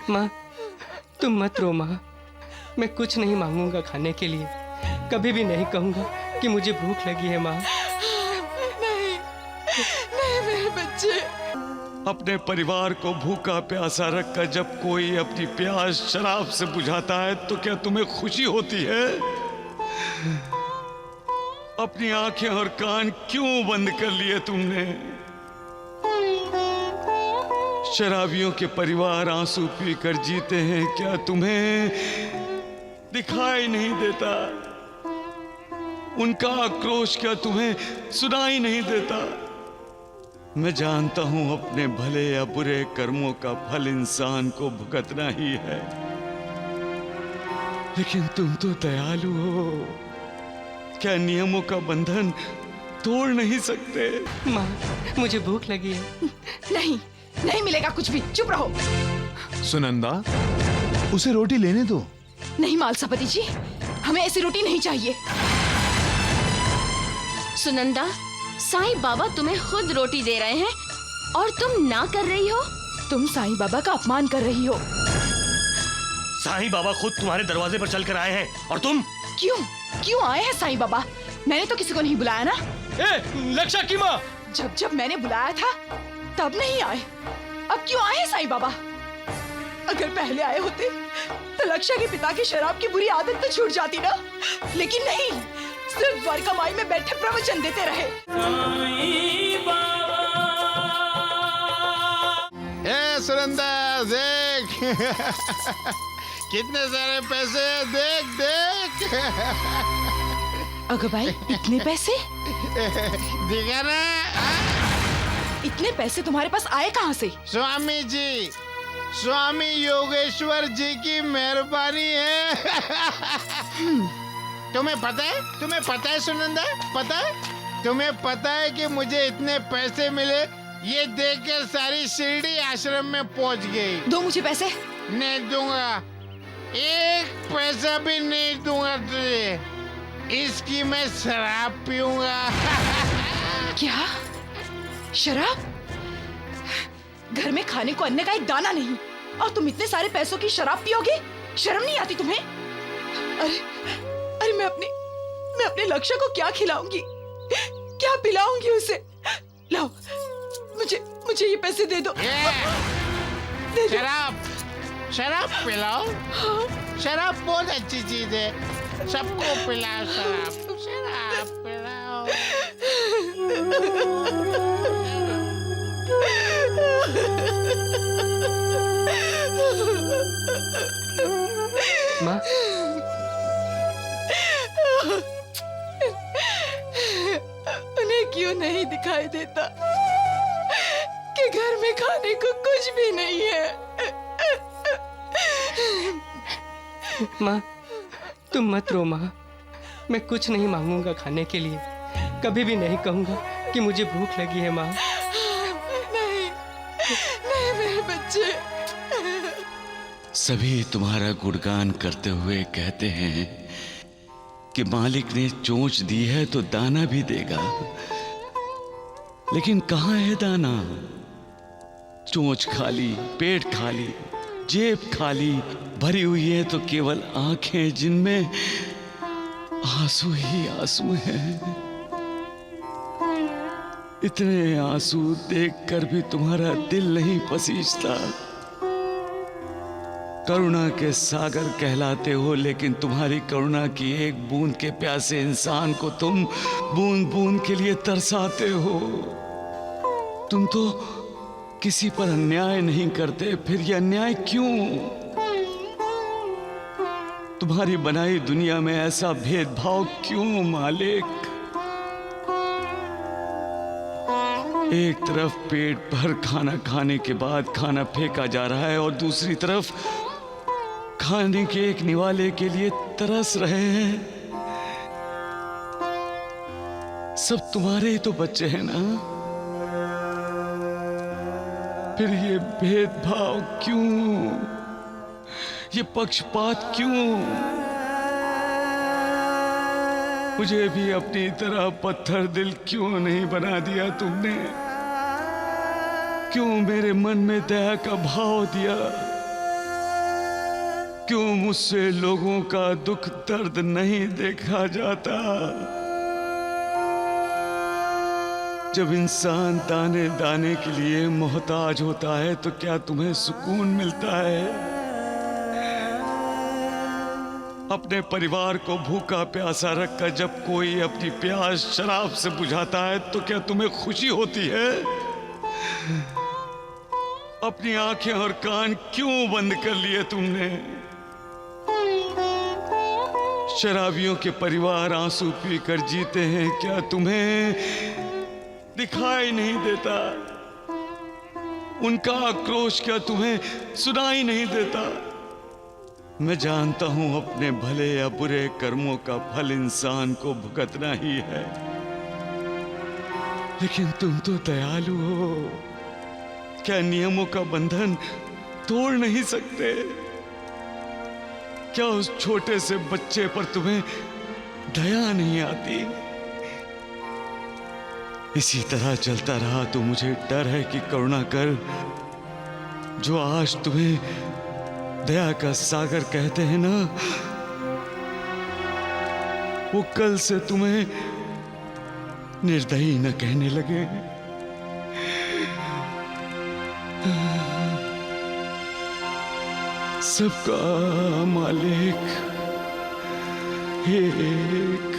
माँ तुम मत रो माँ, मैं कुछ नहीं मांगूंगा खाने के लिए, कभी भी नहीं कहूंगा कि मुझे भूख लगी है माँ। नहीं नहीं मेरे बच्चे। अपने परिवार को भूखा प्यासा रखकर जब कोई अपनी प्यास शराब से बुझाता है तो क्या तुम्हें खुशी होती है? अपनी आंखें और कान क्यों बंद कर लिए तुमने? शराबियों के परिवार आंसू पीकर जीते हैं, क्या तुम्हें दिखाई नहीं देता? उनका आक्रोश क्या तुम्हें सुनाई नहीं देता? मैं जानता हूं अपने भले या बुरे कर्मों का फल इंसान को भुगतना ही है, लेकिन तुम तो दयालु हो, क्या नियमों का बंधन तोड़ नहीं सकते? माँ मुझे भूख लगी है। नहीं नहीं मिलेगा कुछ भी, चुप रहो। सुनंदा, उसे रोटी लेने दो। नहीं मालसापति जी, हमें ऐसी रोटी नहीं चाहिए। सुनंदा, साईं बाबा तुम्हें खुद रोटी दे रहे हैं और तुम ना कर रही हो। तुम साईं बाबा का अपमान कर रही हो। साईं बाबा खुद तुम्हारे दरवाजे पर चल कर आए हैं और तुम क्यों क्यों आए हैं साईं बाबा? मैंने तो किसी को नहीं बुलाया ना। लक्षा की माँ, जब मैंने बुलाया था तब नहीं आए, अब क्यों आए हैं साईं बाबा? अगर पहले आए होते तो लक्षा के पिता की शराब की बुरी आदत तो छूट जाती ना, लेकिन नहीं, सिर्फ द्वारका माई में बैठे प्रवचन देते रहे। सुनंदा देख कितने सारे पैसे, देख देख। अगर भाई इतने पैसे दिखा ना? इतने पैसे तुम्हारे पास आए कहाँ से? स्वामी जी, स्वामी योगेश्वर जी की मेहरबानी है। तुम्हें पता है सुनंदा, पता है? तुम्हें पता है कि मुझे इतने पैसे मिले, ये देखकर सारी शिरडी आश्रम में पहुंच गई। दो मुझे पैसे। नहीं दूंगा, एक पैसा भी नहीं दूंगा तुझे। इसकी मैं शराब पीऊंगा। क्या? शराब? घर में खाने को अन्न का एक दाना नहीं और तुम इतने सारे पैसों की शराब पियोगे? शर्म नहीं आती तुम्हें? अरे मैं अपने लक्ष्य को क्या खिलाऊंगी, क्या पिलाऊंगी उसे? लाओ, मुझे ये पैसे दे दो। दे दो। शराब पिलाओ? शराब बहुत अच्छी चीज है, सबको पिलाओ शराब पिलाओ। माँ उन्हें क्यों नहीं दिखाई देता कि घर में खाने को कुछ भी नहीं है? माँ तुम मत रो माँ, मैं कुछ नहीं मांगूंगा खाने के लिए, कभी भी नहीं कहूंगा कि मुझे भूख लगी है माँ। नहीं नहीं मेरे बच्चे। सभी तुम्हारा गुणगान करते हुए कहते हैं कि मालिक ने चोंच दी है तो दाना भी देगा, लेकिन कहाँ है दाना? चोंच खाली, पेट खाली, जेब खाली, भरी हुई है तो केवल आंखें जिनमें आंसू ही आंसू हैं। इतने आंसू देखकर भी तुम्हारा दिल नहीं पसीजता। करुणा के सागर कहलाते हो, लेकिन तुम्हारी करुणा की एक बूंद के प्यासे इंसान को तुम बूंद बूंद के लिए तरसाते हो। तुम तो किसी पर अन्याय नहीं करते, फिर यह अन्याय क्यों? तुम्हारी बनाई दुनिया में ऐसा भेदभाव क्यों मालिक? एक तरफ पेट भर खाना खाने के बाद खाना फेंका जा रहा है और दूसरी तरफ खाने के एक निवाले के लिए तरस रहे हैं। सब तुम्हारे ही तो बच्चे हैं ना, फिर ये भेदभाव क्यों, ये पक्षपात क्यों? मुझे भी अपनी तरह पत्थर दिल क्यों नहीं बना दिया तुमने? क्यों मेरे मन में दया का भाव दिया? क्यों मुझसे लोगों का दुख दर्द नहीं देखा जाता? जब इंसान दाने दाने के लिए मोहताज होता है तो क्या तुम्हें सुकून मिलता है? अपने परिवार को भूखा प्यासा रखकर जब कोई अपनी प्यास शराब से बुझाता है तो क्या तुम्हें खुशी होती है? अपनी आंखें और कान क्यों बंद कर लिए तुमने? शराबियों के परिवार आंसू पीकर जीते हैं, क्या तुम्हें दिखाई नहीं देता? उनका आक्रोश क्या तुम्हें सुनाई नहीं देता? मैं जानता हूं अपने भले या बुरे कर्मों का फल इंसान को भुगतना ही है, लेकिन तुम तो दयालु हो। क्या नियमों का बंधन तोड़ नहीं सकते? क्या उस छोटे से बच्चे पर तुम्हें दया नहीं आती? इसी तरह चलता रहा तो मुझे डर है कि करुणा कर, जो आज तुम्हें दया का सागर कहते हैं ना, वो कल से तुम्हें निर्दयी न कहने लगे। सबका मालिक एक।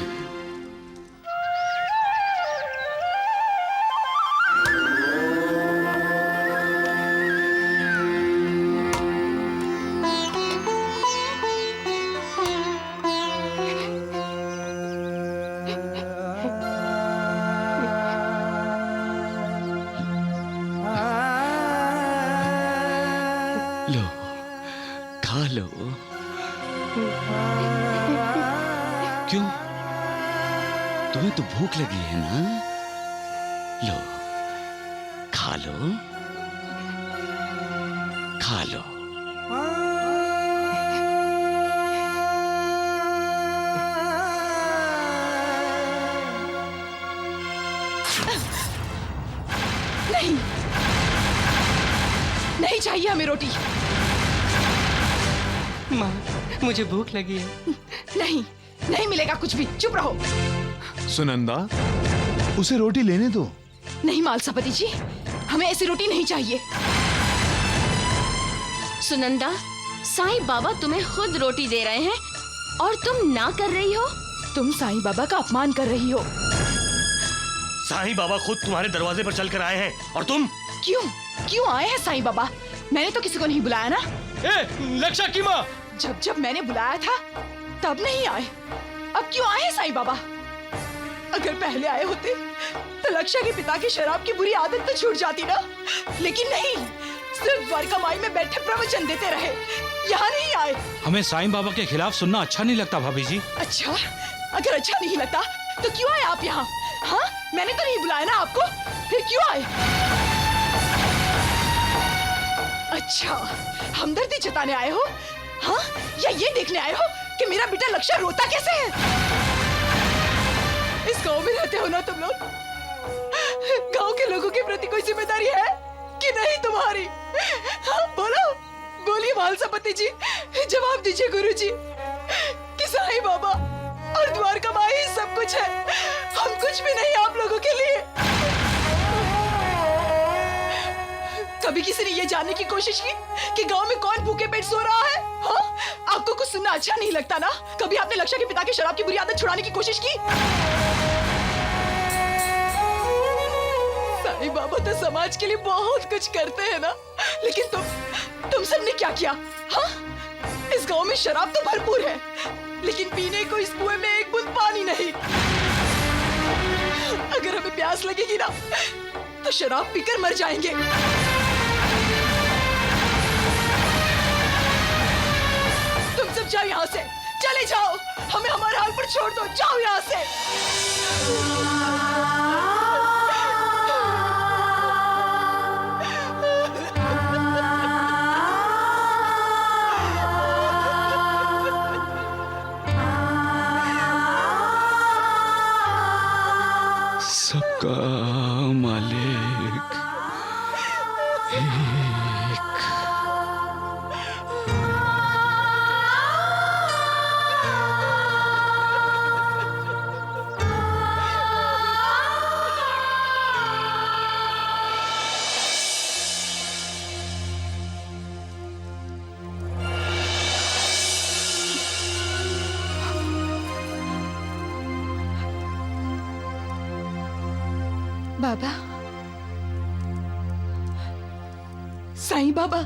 लो, खा लो। क्यों? तुम्हें तो भूख लगी है ना? लो, खा लो, खा लो। नहीं, नहीं चाहिए हमें रोटी। माँ, मुझे भूख लगी है। नहीं, नहीं मिलेगा कुछ भी। चुप रहो। सुनंदा, उसे रोटी लेने दो। नहीं मालसापति जी, हमें ऐसी रोटी नहीं चाहिए। सुनंदा, साईं बाबा तुम्हें खुद रोटी दे रहे हैं और तुम ना कर रही हो। तुम साईं बाबा का अपमान कर रही हो। साईं बाबा खुद तुम्हारे दरवाजे पर चलकर आए हैं और तुम? क्यों? क्यों आए हैं साईं बाबा? मैंने तो किसी को नहीं बुलाया ना। लक्षा की माँ! जब जब मैंने बुलाया था तब नहीं आए, अब क्यों आए हैं साईं बाबा? अगर पहले आए होते तो लक्षा के पिता की शराब की बुरी आदत तो छूट जाती ना, लेकिन नहीं, सिर्फ द्वारका माई में बैठे प्रवचन देते रहे, यहाँ नहीं आए। हमें साईं बाबा के खिलाफ सुनना अच्छा नहीं लगता भाभी जी। अच्छा, अगर अच्छा नहीं लगता तो क्यों आए आप यहाँ? हाँ, मैंने तो नहीं बुलाया ना आपको, फिर क्यों आए? अच्छा, हमदर्दी जताने आए हो? हाँ, या ये देखने आए हो कि मेरा बेटा लक्षा रोता कैसे है? इस गांव में रहते हो ना तुम लोग? गांव के लोगों के प्रति कोई जिम्मेदारी है कि नहीं तुम्हारी? हाँ, बोलो, बोलिए मालसापति जी, जवाब दीजिए गुरुजी कि साईं बाबा और द्वारका माई ही सब कुछ है, हम कुछ भी नहीं आप लोगों के लिए। कभी किसी ने ये जानने की कोशिश की कि गांव में कौन भूखे पेट सो रहा है? हाँ? आपको कुछ सुनना अच्छा नहीं लगता ना? कभी आपने लक्षा के पिता की शराब की बुरी आदत छुड़ाने की कोशिश की? साईं बाबा तो समाज के लिए बहुत कुछ करते हैं ना, लेकिन तुम सबने क्या किया? हाँ? इस गांव में शराब तो भरपूर है, लेकिन पीने को इस कुएं में एक बूंद पानी नहीं। अगर हमें प्यास लगेगी ना तो शराब पीकर मर जाएंगे। तुम सब जाओ यहाँ से, चले जाओ, हमें हमारे हाल पर छोड़ दो, जाओ यहाँ से। सबका मालिक एक। बाबा, साईं बाबा,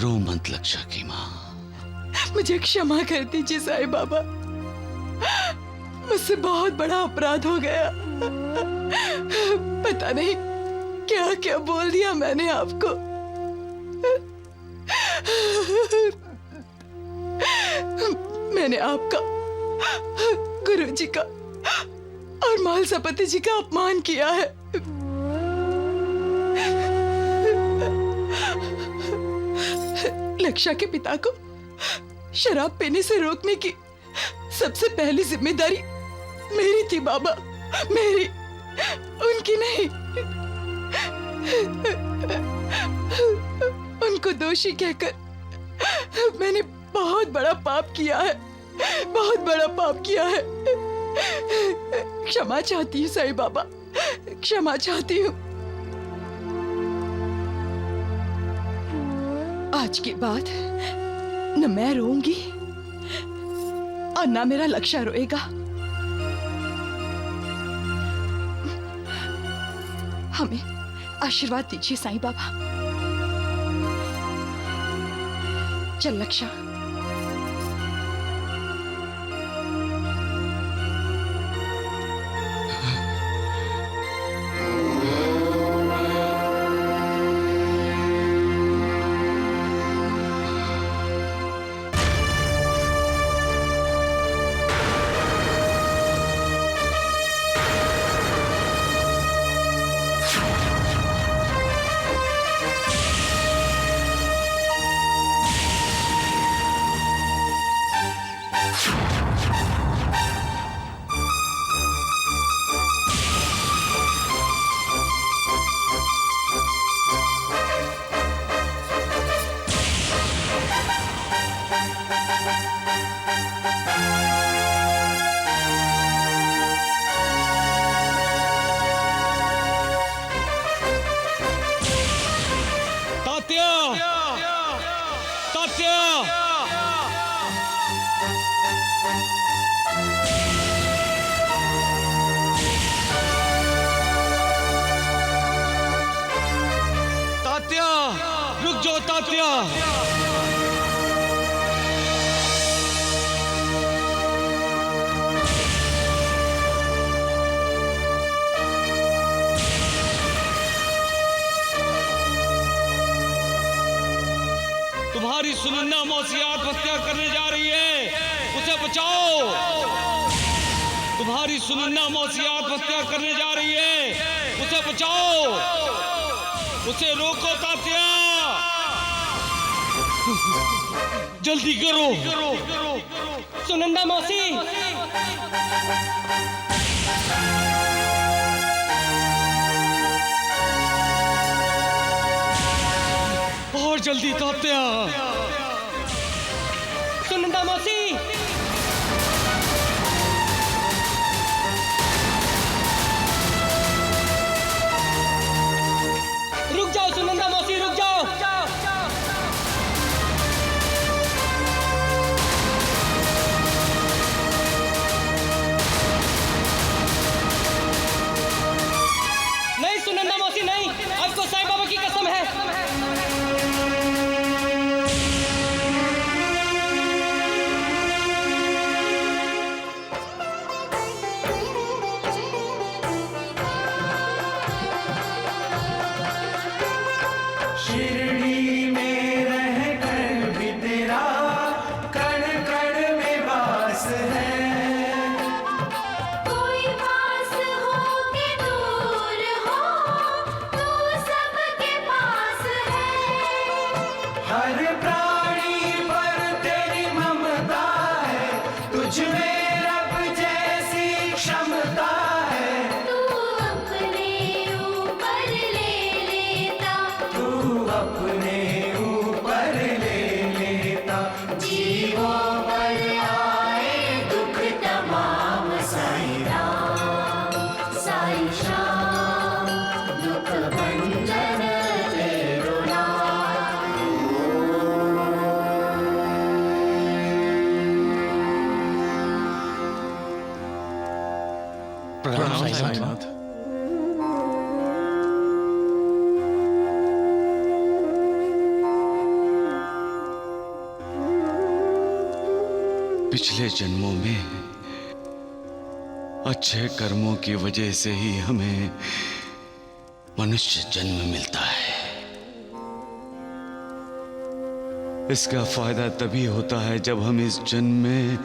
रो मत लक्षा की माँ। मुझे क्षमा कर दीजिए साईं बाबा, मुझसे बहुत बड़ा अपराध हो गया। पता नहीं क्या क्या बोल दिया मैंने आपको। मैंने आपका, गुरुजी का और मालसापति जी का अपमान किया है। लक्षा के पिता को शराब पीने से रोकने की सबसे पहली जिम्मेदारी मेरी थी बाबा, मेरी, उनकी नहीं। उनको दोषी कहकर मैंने बहुत बड़ा पाप किया है, बहुत बड़ा पाप किया है। क्षमा चाहती हूँ साईं बाबा, क्षमा चाहती हूँ। आज के बाद न मैं रोऊंगी और न मेरा लक्ष्य रोएगा। हमें आशीर्वाद दीजिए साईं बाबा। चल लक्ष्य। रुक जाओ तात्या। तुम्हारी सुनन्ना मौसी आत्महत्या करने जा रही है, उसे बचाओ। तुम्हारी सुनन्ना मौसी आत्महत्या करने जा रही है, उसे बचाओ, उसे रोको तात्या, जल्दी करो। सुनंदा मौसी, और जल्दी तात्या। सुनंदा मौसी, रुक जाओ। सुनंदा मौसी, रुक जाओ। नहीं सुनंदा मौसी, नहीं, आपको साईं बाबा की कसम है। शिरडी में रह कर भी तेरा कण कण में वास है। कोई पास हो के दूर हो, तू सबके पास है। हर प्राणी पर तेरी ममता है, तुझ में रब जैसी क्षमता है। तू अपने ऊपर ले लेता, तू अपने पिछले जन्मों में अच्छे कर्मों की वजह से ही हमें मनुष्य जन्म मिलता है। इसका फायदा तभी होता है जब हम इस जन्म में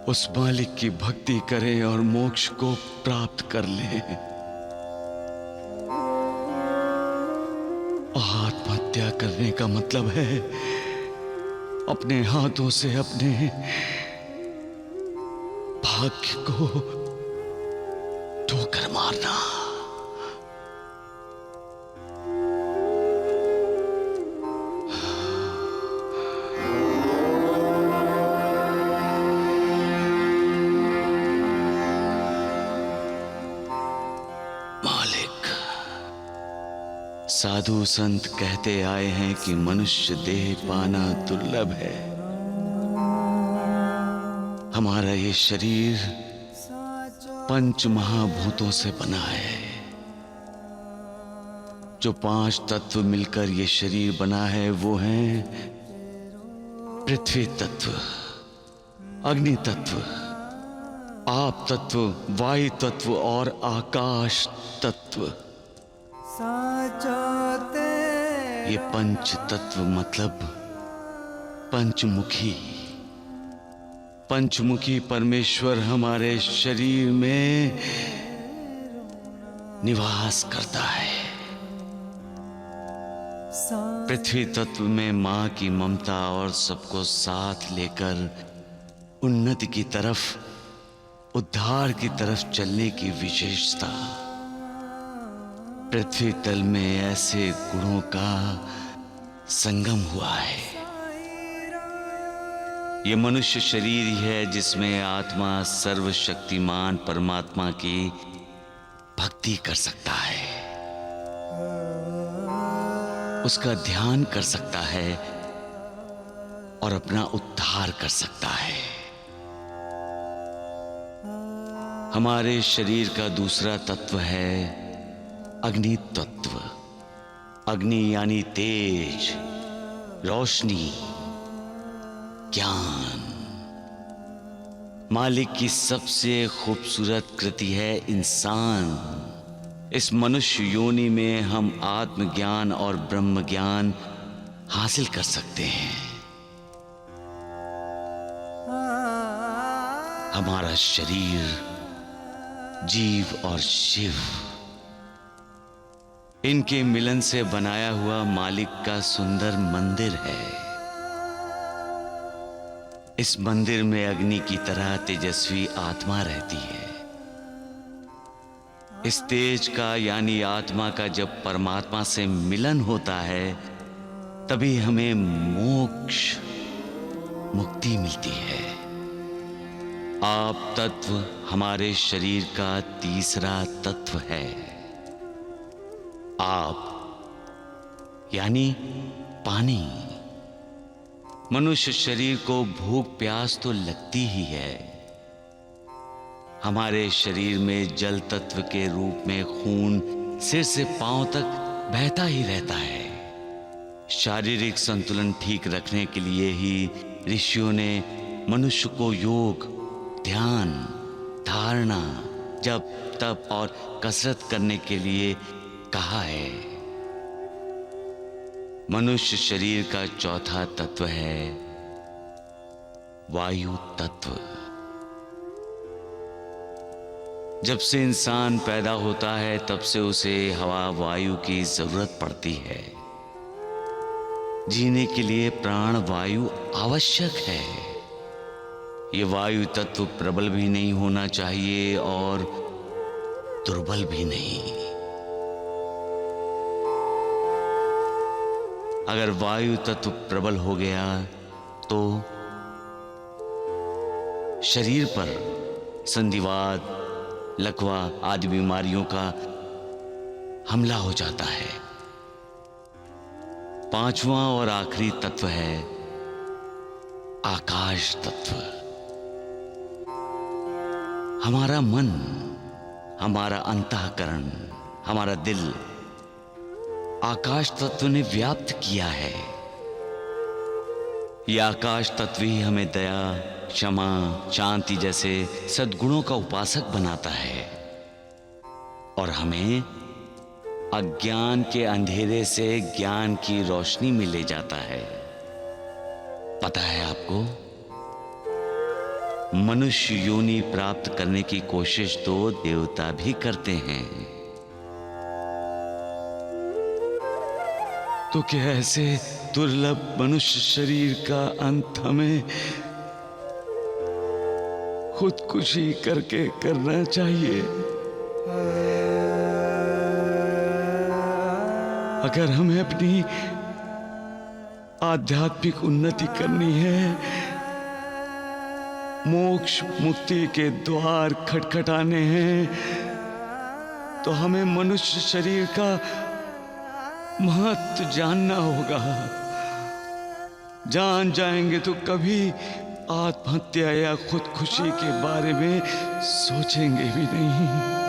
उस मालिक की भक्ति करें और मोक्ष को प्राप्त कर लें। आत्महत्या करने का मतलब है अपने हाथों से अपने भाग्य को ठोकर मारना। मालिक, साधु संत कहते आए हैं कि मनुष्य देह पाना दुर्लभ है। हमारा ये शरीर पंच महाभूतों से बना है। जो 5 तत्व मिलकर ये शरीर बना है वो हैं पृथ्वी तत्व, अग्नि तत्व, आप तत्व, वायु तत्व और आकाश तत्व। ये पंच तत्व मतलब पंचमुखी। पंचमुखी परमेश्वर हमारे शरीर में निवास करता है। पृथ्वी तत्व में मां की ममता और सबको साथ लेकर उन्नति की तरफ, उद्धार की तरफ चलने की विशेषता। पृथ्वी तल में ऐसे गुणों का संगम हुआ है। ये मनुष्य शरीर ही है जिसमें आत्मा सर्वशक्तिमान परमात्मा की भक्ति कर सकता है, उसका ध्यान कर सकता है और अपना उद्धार कर सकता है। हमारे शरीर का दूसरा तत्व है अग्नि तत्व। अग्नि यानी तेज, रोशनी, ज्ञान। मालिक की सबसे खूबसूरत कृति है इंसान। इस मनुष्य योनि में हम आत्मज्ञान और ब्रह्म ज्ञान हासिल कर सकते हैं। हमारा शरीर जीव और शिव, इनके मिलन से बनाया हुआ मालिक का सुंदर मंदिर है। इस मंदिर में अग्नि की तरह तेजस्वी आत्मा रहती है। इस तेज का यानी आत्मा का जब परमात्मा से मिलन होता है तभी हमें मोक्ष, मुक्ति मिलती है। आप तत्व हमारे शरीर का तीसरा तत्व है। आप यानी पानी। मनुष्य शरीर को भूख प्यास तो लगती ही है। हमारे शरीर में जल तत्व के रूप में खून सिर से पांव तक बहता ही रहता है। शारीरिक संतुलन ठीक रखने के लिए ही ऋषियों ने मनुष्य को योग, ध्यान, धारणा, जप, तप और कसरत करने के लिए कहा है। मनुष्य शरीर का चौथा तत्व है वायु तत्व। जब से इंसान पैदा होता है तब से उसे हवा, वायु की जरूरत पड़ती है। जीने के लिए प्राण वायु आवश्यक है। ये वायु तत्व प्रबल भी नहीं होना चाहिए और दुर्बल भी नहीं। अगर वायु तत्व प्रबल हो गया तो शरीर पर संधिवात, लकवा आदि बीमारियों का हमला हो जाता है। पांचवां और आखिरी तत्व है आकाश तत्व। हमारा मन, हमारा अंतःकरण, हमारा दिल आकाश तत्व ने व्याप्त किया है। ये आकाश तत्व ही हमें दया, क्षमा, शांति जैसे सद्गुणों का उपासक बनाता है और हमें अज्ञान के अंधेरे से ज्ञान की रोशनी में ले जाता है। पता है आपको, मनुष्य योनि प्राप्त करने की कोशिश तो देवता भी करते हैं। तो क्या ऐसे दुर्लभ मनुष्य शरीर का अंत हमें खुदकुशी करके करना चाहिए? अगर हमें अपनी आध्यात्मिक उन्नति करनी है, मोक्ष मुक्ति के द्वार खटखटाने हैं, तो हमें मनुष्य शरीर का महत्व जानना होगा। जान जाएंगे तो कभी आत्महत्या या खुदकुशी के बारे में सोचेंगे भी नहीं।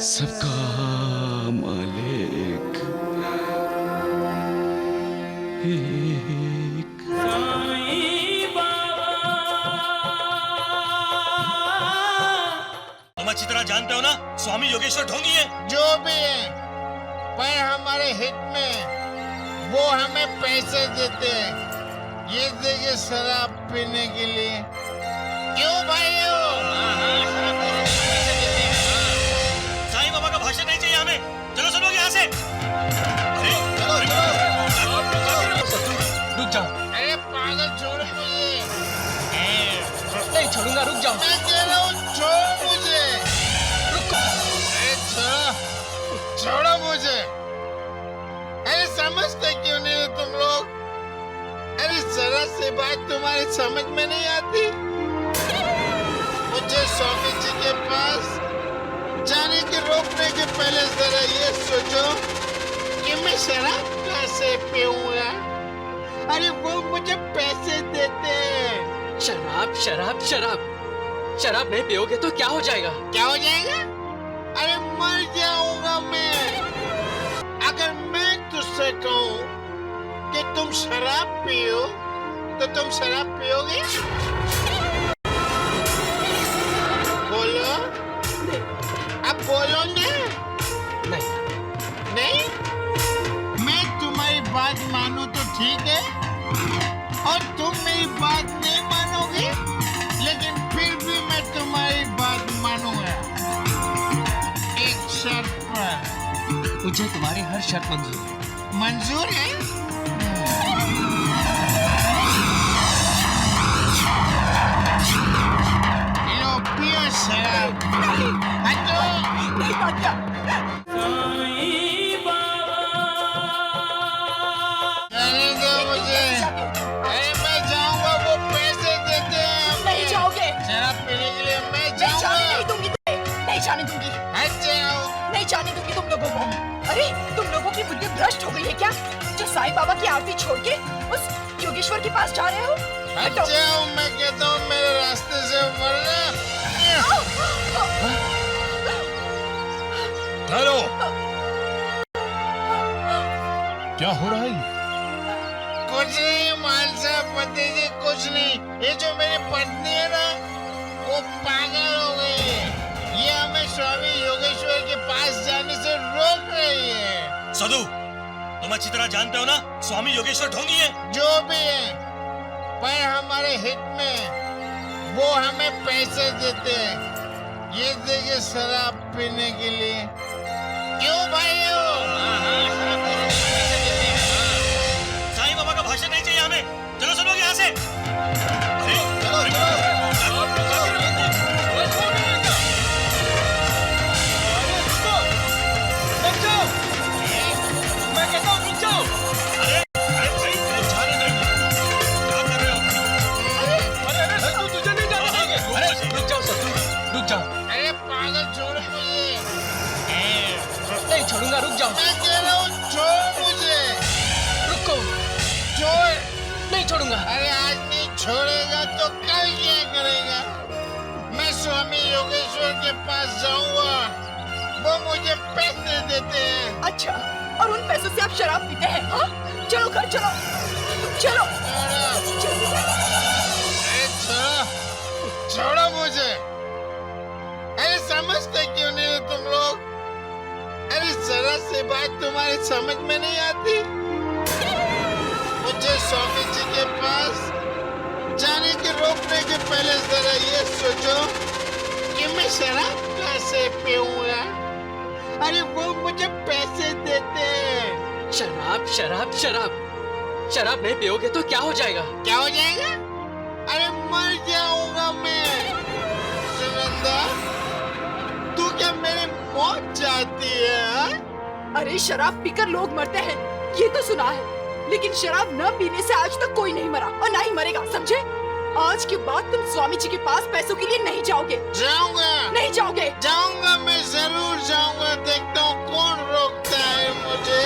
सबका मालिक एक। तुम अच्छी तरह जानते हो ना, स्वामी योगेश्वर ढोंगी है। जो भी है, पर हमारे हित में वो हमें पैसे देते हैं ये देखिए शराब पीने के लिए। क्यों भाइयों? साईं बाबा का भाषण नहीं चाहिए हमें। चलो सब लोग यहाँ से। रुक जाओ। अरे पागल छोड़ो मुझे। नहीं छोड़ूंगा, रुक जाओ। मैं कह रहा हूँ छोड़ो मुझे। अरे छोड़ो मुझे। अरे समझते क्यों नहीं हो तुम लोग? अरे जरा से बात तुम्हारी समझ में नहीं आती। मुझे स्वामी जी के पास जाने के रोकने के पहले जरा ये सोचो कि मैं शराब कैसे पीऊंगा। अरे वो मुझे पैसे देते हैं। शराब शराब शराब शराब नहीं पियोगे तो क्या हो जाएगा? क्या हो जाएगा? अरे मर जाऊंगा मैं। अगर मैं तुझसे कहूं कि तुम शराब पियो तो तुम शराब पियोगे? बोलो, अब बोलो ना। नहीं। नहीं? मैं तुम्हारी बात मानूं तो ठीक है, और तुम मेरी बात नहीं मानोगे, लेकिन फिर भी मैं तुम्हारी बात मानूंगा, एक शर्त पर। मुझे तुम्हारी हर शर्त मंजूर है। मंजूर है? लो पियो शराब। हटो। नहीं काटिया। जाने दो मुझे। अरे मैं जाऊंगा, वो पैसे देते हैं हमें। नहीं जाओगे। शराब पीने के लिए मैं नहीं जाने जाऊंगा। नहीं दूंगी तुम्हें। नहीं जाने दूंगी। हट जाओ। नहीं जाने दूंगी तुम लोगों को। अरे तुम लोगों की बुद्धि भ्रष्ट हो गई है क्या, जो साईं बाबा की आरती छोड़ के उस योगेश्वर के पास जा रहे हो? हट जाओ, मैं कहता हूँ मेरे रास्ते से वरना। हेलो, क्या हो रहा है? कुछ नहीं मान साहब, पति जी कुछ नहीं। ये जो मेरी पत्नी है ना, वो पागल हो गई है। ये हमें स्वामी योगेश्वर के पास जाने से रोक रही है। सदु, तुम अच्छी तरह जानते हो ना, स्वामी योगेश्वर ढोंगी है। जो भी है, पर हमारे हित में वो हमें पैसे देते हैं ये देखिए शराब पीने के लिए। क्यों भाइयों? साईं बाबा का भाषण नहीं चाहिए हमें। चलो सब लोग यहाँ से। मैं कहता हूँ रुक जाओ। अरे भाई, जाने दो। क्या कर रहे हो? अरे सत्तू, तुझे नहीं जाने देंगे। अरे रुक जाओ सत्तू, रुक जाओ। अरे पागल छोड़ो मुझे। नहीं छोड़ूंगा, रुक जाओ। मैं कह रहा हूँ छोड़ मुझे। रुको। छोड़। नहीं छोड़ूंगा। अरे आज नहीं छोड़ेगा तो कल क्या करेगा? ईश्वर के पास जाऊंगा, वो मुझे पैसे देते हैं। अच्छा, और उन पैसों से आप शराब पीते हैं? हाँ, चलो घर चलो, चलो। अरे छोड़ो मुझे। अरे समझते क्यों नहीं हो तुम लोग? अरे जरा सी बात तुम्हारी समझ में नहीं आती। मुझे स्वामी जी के पास जाने के रोकने के पहले जरा ये सोचो कि मैं शराब कैसे पीऊंगा। अरे वो मुझे पैसे देते हैं। शराब शराब शराब शराब नहीं पियोगे तो क्या हो जाएगा? क्या हो जाएगा? अरे मर जाऊंगा मैं। सुनंदा, तू क्या मेरी मौत चाहती है? हा? अरे शराब पीकर लोग मरते हैं, ये तो सुना है, लेकिन शराब न पीने से आज तक कोई नहीं मरा और ना ही मरेगा, समझे? आज के बाद तुम स्वामी जी के पास पैसों के लिए नहीं जाओगे। जाऊंगा। नहीं जाओगे? जाऊंगा, मैं जरूर जाऊंगा। देखता हूँ कौन रोकता है मुझे।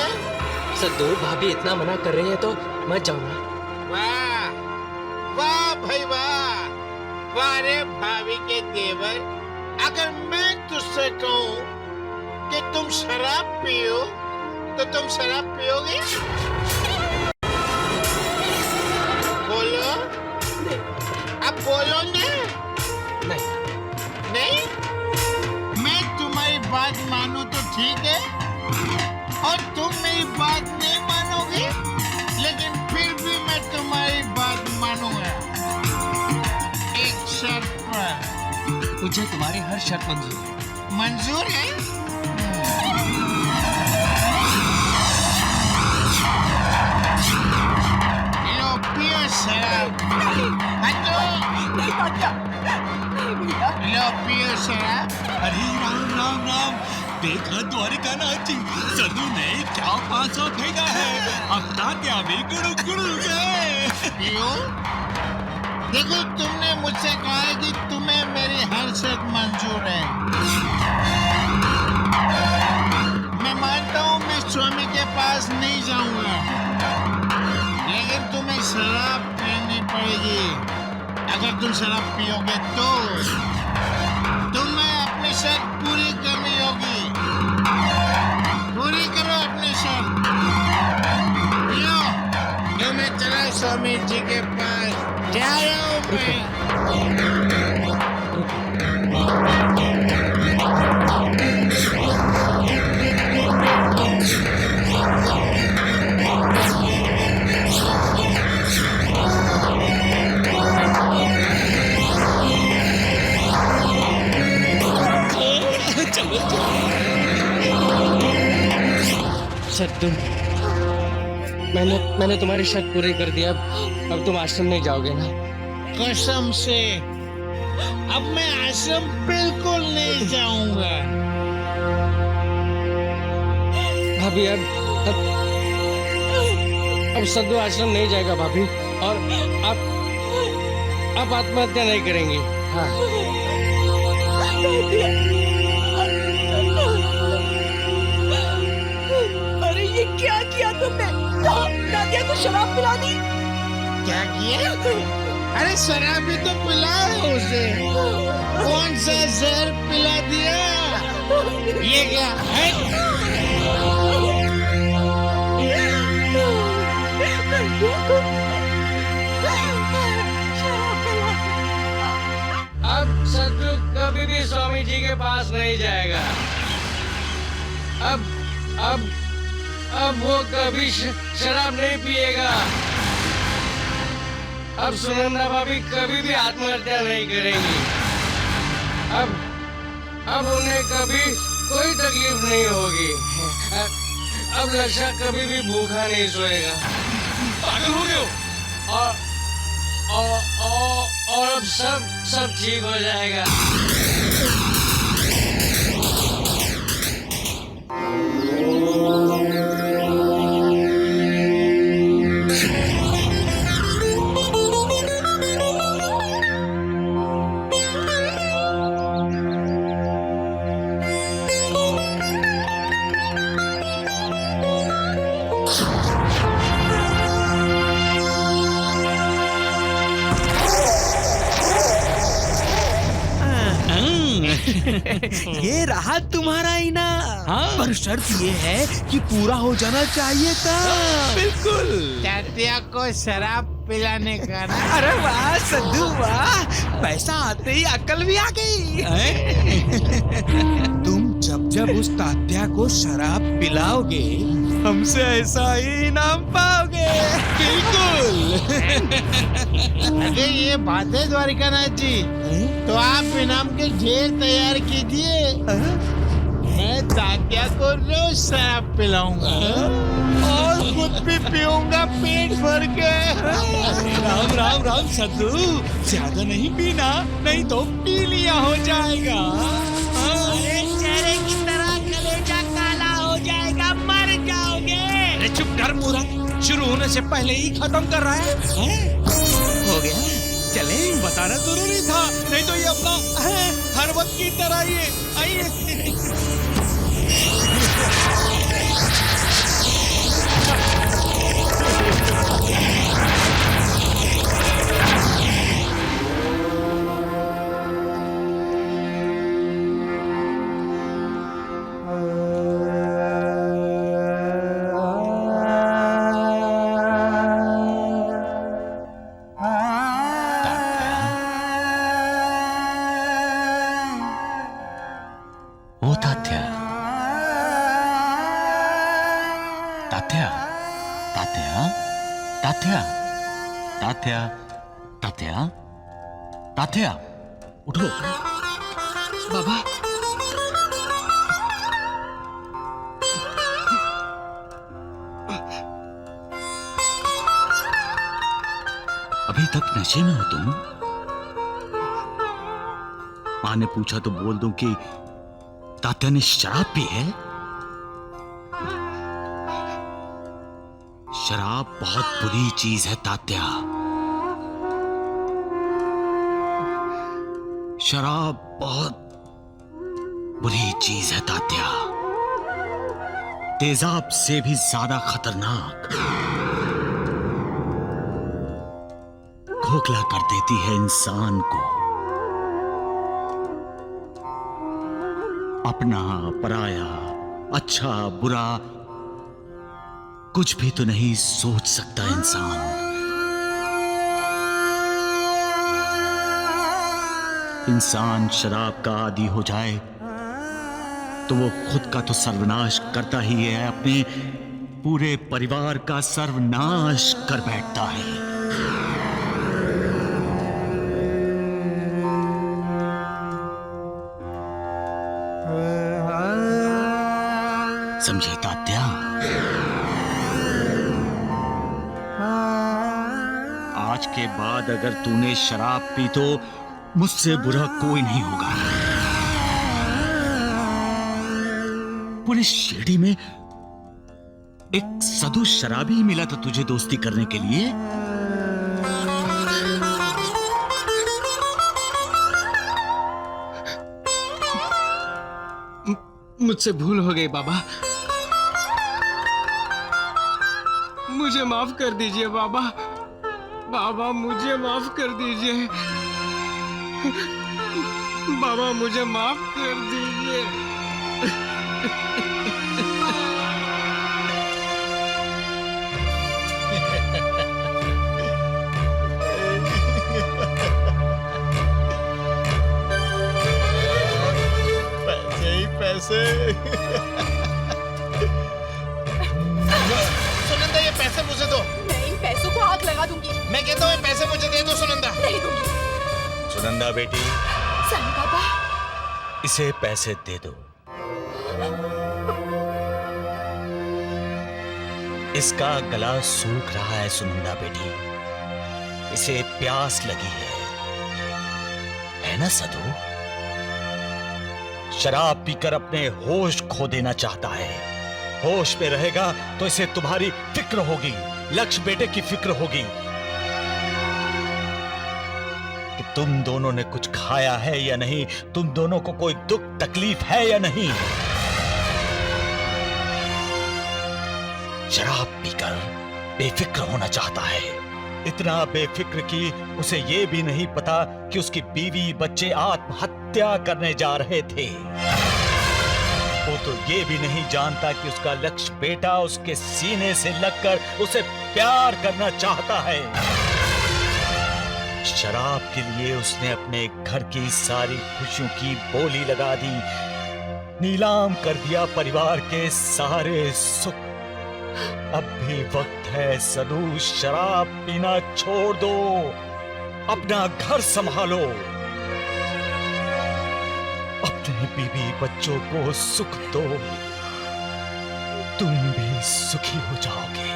सद्दू भाभी इतना मना कर रही है तो मत जाऊंगा। वाह वाह भाई वाह, वाह रे भाभी के देवर। अगर मैं तुझसे कहूँ कि तुम शराब पियो तो तुम शराब पियोगे? बोलो, अब बोलो ना। नहीं। नहीं? मैं तुम्हारी बात मानूं तो ठीक है, और तुम मेरी बात नहीं मानोगे, लेकिन फिर भी मैं तुम्हारी बात मानूंगा, एक शर्त पर। मुझे तुम्हारी हर शर्त मंजूर है। मंजूर है? लो पियो शराब। हटो। नहीं भैया, नहीं भैया। लो पियो शराब। अरे राम राम राम, देखा द्वारिका नाथ जी, सदू ने क्या पासा फेंका है। अब तात्या भी गुड़ू गुड़ू गए। पियो। देखो, तुमने मुझसे कहा है कि तुम्हें मेरी हर शर्त मंजूर है। मैं मानता हूँ मैं स्वामी के पास नहीं जाऊंगा, लेकिन तुम्हें शराब पीनी पड़ेगी। अगर तुम शराब पियोगे तो तुम्हें अपनी शर्त पूरी करनी होगी। पूरी करो अपनी शर्त। पियो, जो मैं चला स्वामी जी के पास जा रहा हूँ मैं। सद्दू, मैंने तुम्हारी शर्त पूरी कर दी। अब तुम आश्रम नहीं जाओगे ना? कसम से अब मैं आश्रम बिल्कुल नहीं जाऊंगा। भाभी अब सद्दू आश्रम नहीं जाएगा भाभी, और आप आत्महत्या नहीं करेंगी। हाँ। अरे ये क्या किया तुमने? नादिया को शराब पिला दी? क्या किया? अरे शराब भी तो पिलाया उसे। कौन सा जहर पिला दिया? ये क्या है? अब सद्दू कभी भी स्वामी जी के पास नहीं जाएगा। अब वो कभी शराब नहीं पिएगा। अब सुनंदा भाभी कभी भी आत्महत्या नहीं करेंगी। अब उन्हें कभी कोई तकलीफ नहीं होगी। अब लक्षा कभी भी भूखा नहीं सोएगा। पागल हो गए हो? और अब सब ठीक हो जाएगा। ये रहा तुम्हारा इनाम। पर शर्त ये है कि पूरा हो जाना चाहिए था। बिल्कुल। तात्या को शराब पिलाने का ना। अरे वाह सद्दू वाह, पैसा आते ही अक्ल भी आ गई। तुम जब जब उस तात्या को शराब पिलाओगे हमसे ऐसा ही इनाम पाओगे। बिल्कुल। अरे ये बात है द्वारिकानाथ जी, तो आप इनाम के ढेर तैयार कीजिए। मैं तात्या को रोज शराब पिलाऊंगा और खुद भी पीऊंगा पेट भर के। राम राम राम सद्दू, ज्यादा नहीं पीना, नहीं तो पी लिया हो जाएगा। अरे चेहरे की तरह कलेजा काला हो जाएगा, मर जाओगे। अरे चुप कर मूर्ख, शुरू होने से पहले ही खत्म कर रहा है? हो गया, चले। बताना जरूरी था, नहीं तो ये अपना हर वक्त की तरह ये आइए। ओ तात्या, तात्या, तात्या, तात्या, तात्या, तात्या, तात्या, उठो। बाबा, अभी तक नशे में हो तुम? मां ने पूछा तो बोल दूं कि तात्या ने शराब पी है? शराब बहुत बुरी चीज है तात्या। शराब बहुत बुरी चीज है तात्या, तेजाब से भी ज्यादा खतरनाक। खोखला कर देती है इंसान को। अपना पराया, अच्छा बुरा कुछ भी तो नहीं सोच सकता इंसान। इंसान शराब का आदी हो जाए तो वो खुद का तो सर्वनाश करता ही है, अपने पूरे परिवार का सर्वनाश कर बैठता है। समझे तात्या? आज के बाद अगर तूने शराब पी तो मुझसे बुरा कोई नहीं होगा। पूरे शिरडी में एक सदु शराबी मिला था तुझे दोस्ती करने के लिए। मुझसे भूल हो गई बाबा, मुझे माफ कर दीजिए बाबा। बाबा मुझे माफ कर दीजिए। बाबा मुझे माफ कर दीजिए। पैसे ही पैसे। सुनंदा, ये पैसे मुझे दो। मैं इन पैसों को आग लगा दूंगी। मैं कहता हूँ ये पैसे मुझे दे दो सुनंदा। नहीं दूंगी। सुनंदा बेटी, साईं बाबा, इसे पैसे दे दो। इसका गला सूख रहा है सुनंदा बेटी, इसे प्यास लगी है ना सदू? शराब पीकर अपने होश खो देना चाहता है। होश में रहेगा तो इसे तुम्हारी फिक्र होगी, लक्ष्य बेटे की फिक्र होगी कि तुम दोनों ने कुछ खाया है या नहीं, तुम दोनों को कोई दुख तकलीफ है या नहीं। शराब पीकर बेफिक्र होना चाहता है, इतना बेफिक्र कि उसे ये भी नहीं पता कि उसकी बीवी बच्चे आत्महत्या हत्या करने जा रहे थे। वो तो ये भी नहीं जानता कि उसका लक्ष्य बेटा उसके सीने से लगकर उसे प्यार करना चाहता है। शराब के लिए उसने अपने घर की सारी खुशियों की बोली लगा दी, नीलाम कर दिया परिवार के सारे सुख। अब भी वक्त है सदू, शराब पीना छोड़ दो, अपना घर संभालो, अपने बीवी बच्चों को सुख दो, तुम भी सुखी हो जाओगे।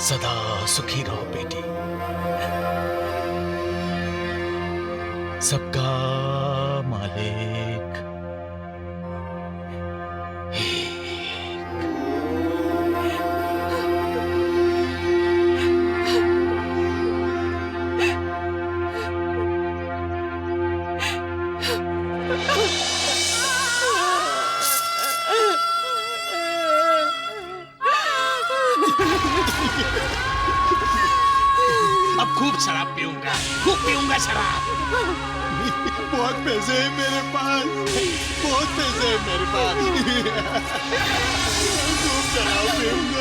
सदा सुखी रहो बेटी। सबका मालिक अब खूब शराब पीऊंगा, खूब पीऊंगा शराब। बहुत पैसे हैं मेरे पास, बहुत पैसे हैं मेरे पास। खूब शराब पीऊंगा।